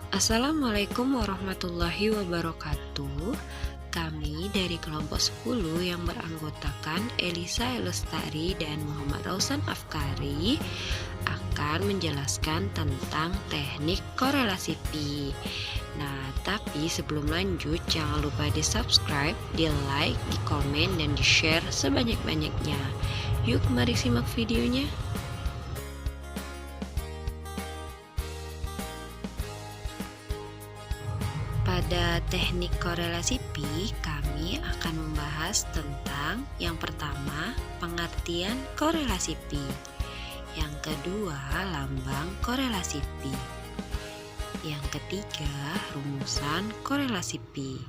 Assalamualaikum warahmatullahi wabarakatuh. Kami dari kelompok 10 yang beranggotakan Elisa Elustari dan Muhammad Rausan Afkari akan menjelaskan tentang teknik korelasi pi. Nah, tapi sebelum lanjut jangan lupa di subscribe, di like, di komen, dan di share sebanyak-banyaknya. Yuk mari simak videonya. Pada teknik korelasi pi, kami akan membahas tentang yang pertama, pengertian korelasi pi. Yang kedua, lambang korelasi pi. Yang ketiga, rumusan korelasi pi.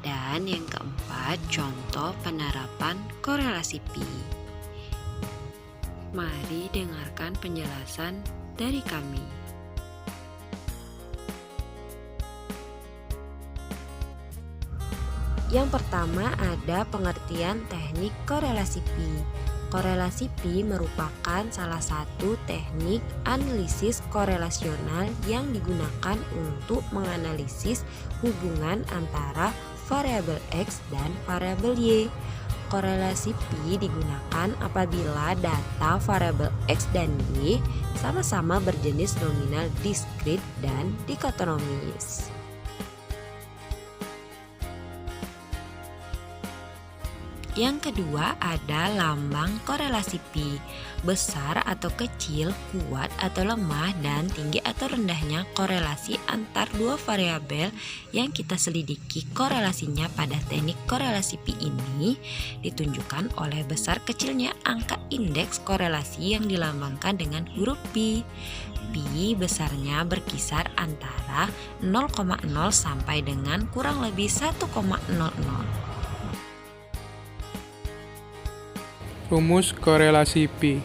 Dan yang keempat, contoh penerapan korelasi pi. Mari dengarkan penjelasan dari kami. Yang pertama ada pengertian teknik korelasi pi. Korelasi pi merupakan salah satu teknik analisis korelasional yang digunakan untuk menganalisis hubungan antara variabel X dan variabel Y. Korelasi pi digunakan apabila data variabel X dan Y sama-sama berjenis nominal diskrit dan dikotomis. Yang kedua ada lambang korelasi pi, besar atau kecil, kuat atau lemah, dan tinggi atau rendahnya korelasi antar dua variabel yang kita selidiki korelasinya pada teknik korelasi pi ini ditunjukkan oleh besar kecilnya angka indeks korelasi yang dilambangkan dengan huruf pi. Pi besarnya berkisar antara 0,0 sampai dengan kurang lebih 1,00. Rumus korelasi pi.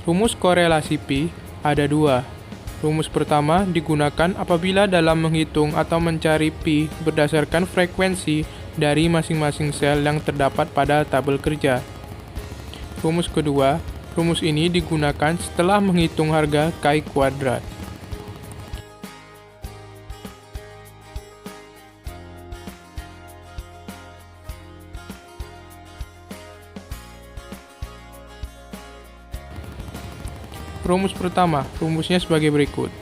Rumus korelasi pi ada dua. Rumus pertama digunakan apabila dalam menghitung atau mencari pi berdasarkan frekuensi dari masing-masing sel yang terdapat pada tabel kerja. Rumus kedua, rumus ini digunakan setelah menghitung harga chi kuadrat. Rumus pertama, rumusnya sebagai berikut.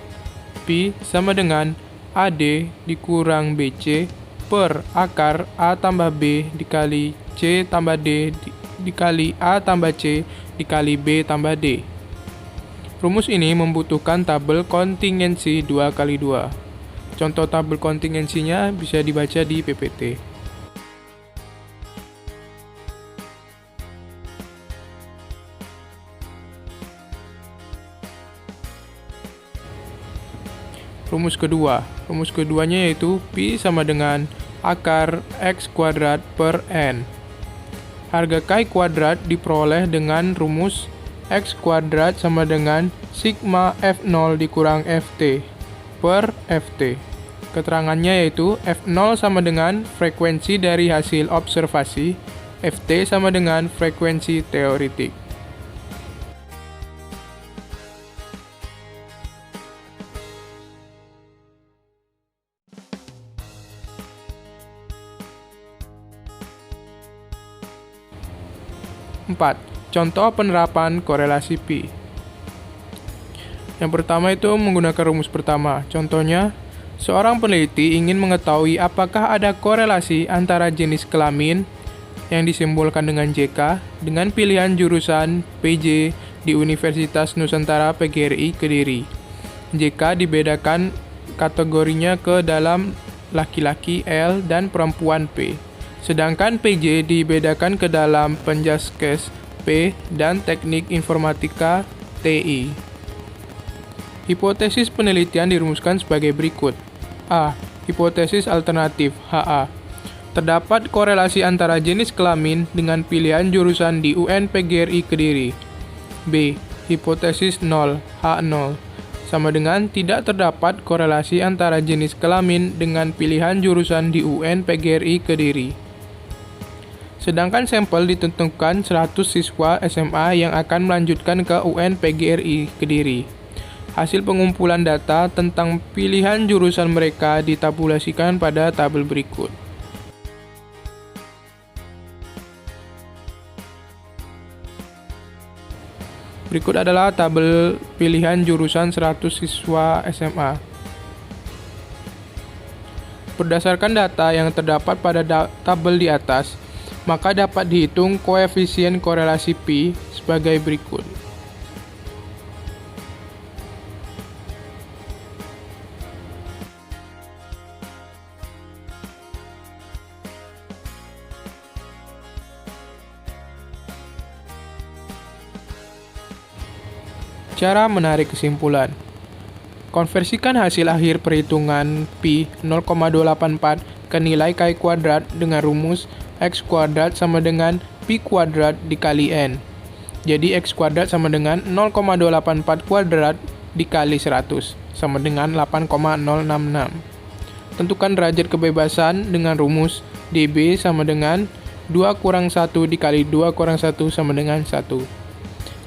Pi sama dengan AD dikurang BC per akar A tambah B dikali C tambah D dikali A tambah C dikali B tambah D. Rumus ini membutuhkan tabel kontingensi 2x2. Contoh tabel kontingensinya bisa dibaca di PPT. Rumus keduanya yaitu pi sama dengan akar x kuadrat per n. Harga chi kuadrat diperoleh dengan rumus x kuadrat sama dengan sigma f0 dikurang ft per ft. Keterangannya yaitu f0 sama dengan frekuensi dari hasil observasi, ft sama dengan frekuensi teoretik. Empat, contoh penerapan korelasi pi. Yang pertama itu menggunakan rumus pertama. Contohnya, seorang peneliti ingin mengetahui apakah ada korelasi antara jenis kelamin yang disimbolkan dengan JK dengan pilihan jurusan PJ di Universitas Nusantara PGRI Kediri. JK dibedakan kategorinya ke dalam laki-laki L dan perempuan P. Sedangkan PJ dibedakan ke dalam penjaskes P dan teknik informatika TI. Hipotesis penelitian dirumuskan sebagai berikut. A. Hipotesis alternatif HA. Terdapat korelasi antara jenis kelamin dengan pilihan jurusan di UN PGRI Kediri. B. Hipotesis 0 H0. Sama dengan tidak terdapat korelasi antara jenis kelamin dengan pilihan jurusan di UN PGRI Kediri. Sedangkan sampel ditentukan 100 siswa SMA yang akan melanjutkan ke UN PGRI Kediri. Hasil pengumpulan data tentang pilihan jurusan mereka ditabulasikan pada tabel berikut. Berikut adalah tabel pilihan jurusan 100 siswa SMA. Berdasarkan data yang terdapat pada tabel di atas, maka dapat dihitung koefisien korelasi Pi sebagai berikut. Cara menarik kesimpulan. Konversikan hasil akhir perhitungan Pi 0,284 ke nilai Ki kuadrat dengan rumus X kuadrat sama dengan Pi kuadrat dikali N. Jadi X kuadrat sama dengan 0,284 kuadrat dikali 100 sama dengan 8,066. Tentukan derajat kebebasan dengan rumus dB sama dengan 2 kurang 1 dikali 2 kurang 1 sama dengan 1.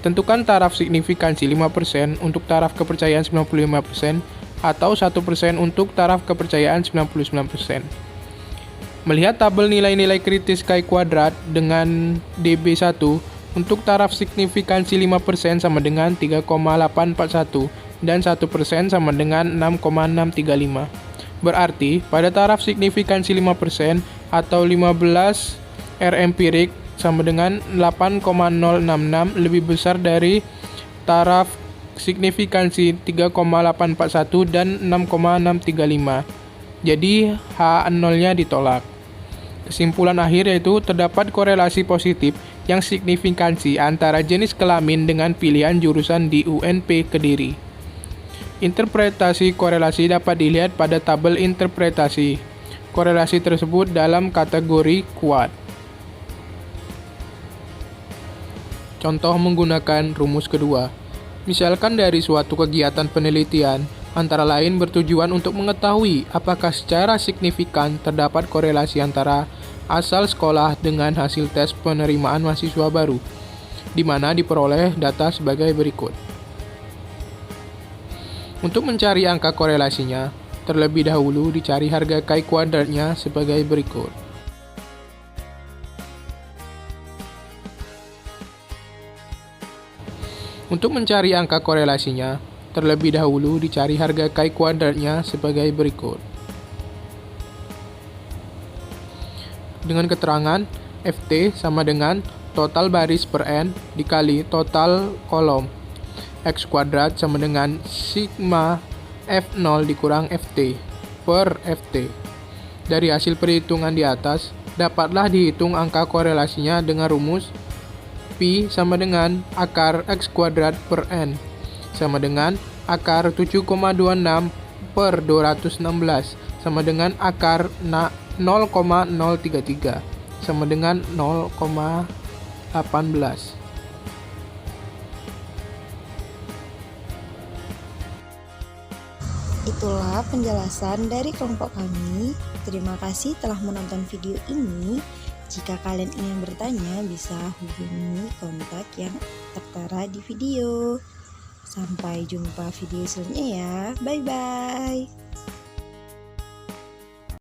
Tentukan taraf signifikansi 5% untuk taraf kepercayaan 95% atau 1% untuk taraf kepercayaan 99%. Melihat tabel nilai-nilai kritis Ki kuadrat dengan dB1 untuk taraf signifikansi 5% sama dengan 3,841 dan 1% sama dengan 6,635. Berarti pada taraf signifikansi 5% atau 15 R empirik sama dengan 8,066 lebih besar dari taraf signifikansi 3,841 dan 6,635. Jadi H0-nya ditolak. Kesimpulan akhir yaitu terdapat korelasi positif yang signifikansi antara jenis kelamin dengan pilihan jurusan di UNP Kediri. Interpretasi korelasi dapat dilihat pada tabel interpretasi. Korelasi tersebut dalam kategori kuat. Contoh menggunakan rumus kedua. Misalkan dari suatu kegiatan penelitian, antara lain bertujuan untuk mengetahui apakah secara signifikan terdapat korelasi antara asal sekolah dengan hasil tes penerimaan mahasiswa baru, di mana diperoleh data sebagai berikut. Untuk mencari angka korelasinya, terlebih dahulu dicari harga Ki kuadratnya sebagai berikut. Untuk mencari angka korelasinya, terlebih dahulu dicari harga Ki kuadratnya sebagai berikut. Dengan keterangan Ft sama dengan total baris per N dikali total kolom. X kuadrat sama dengan sigma F0 dikurang Ft per Ft. Dari hasil perhitungan di atas, dapatlah dihitung angka korelasinya dengan rumus Pi sama dengan akar X kuadrat per N sama dengan akar 7,26 per 216 sama dengan akar 0,033 sama dengan 0,18. Itulah penjelasan dari kelompok kami. Terima kasih telah menonton video ini. Jika kalian ingin bertanya, bisa hubungi kontak yang tertera di video. Sampai jumpa video selanjutnya ya. Bye-bye.